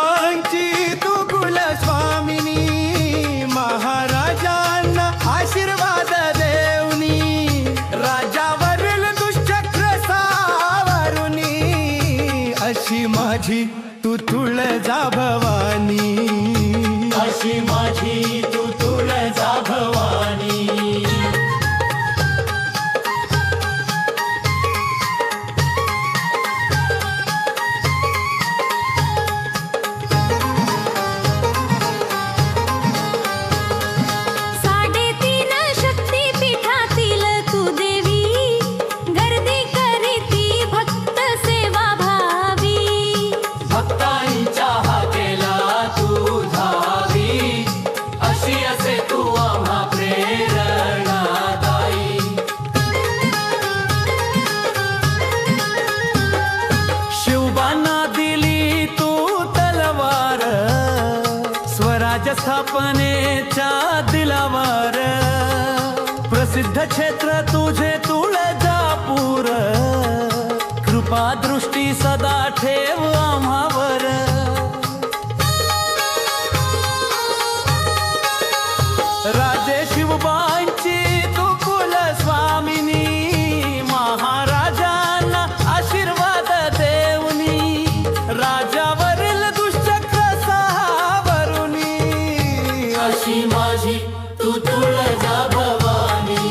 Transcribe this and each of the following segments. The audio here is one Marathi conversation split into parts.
शिवबांची तू कुलस्वामिनी, महाराजांना आशीर्वाद देऊनी, राजावरील दुष्चक्र सावरुनी, अशी माझी तू तुळजा भवानी, अशी माझी तू तुळजा भवानी. स्थापनेच्या दिलावर प्रसिद्ध क्षेत्र तुझे तुळजापूर, कृपा दृष्टी सदा ठेव आम्हावर. राजे शिवबांची तू कुलस्वामिनी, महाराजांना आशीर्वाद देऊनी, राजावरील दुष्चक्र सावरुनी, अशी माझी तू तुळजा भवानी,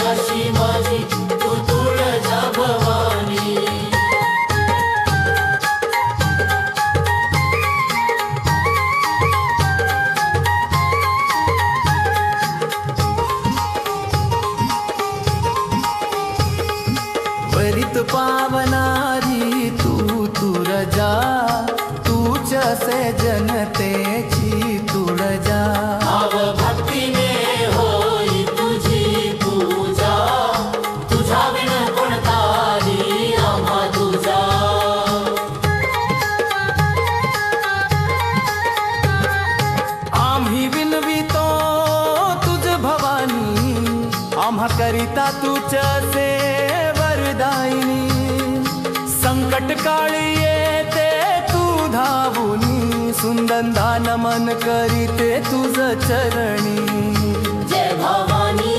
अशी माझी तू तुळजा भवानी. वरित पावनारी तू तुळजा, तूच से जनतेची तुळजा. भाव भक्तीने होई तुझी पूजा, तुझा विण कोणताही आम्हा तुझा. आम्ही विनवितो तुझ भवानी, आम्हा करिता तुझ से वरदायिनी, संकट काळी येते तू धावुनी, सुंदर नमन करीते तुझ चरणी. जय भवानी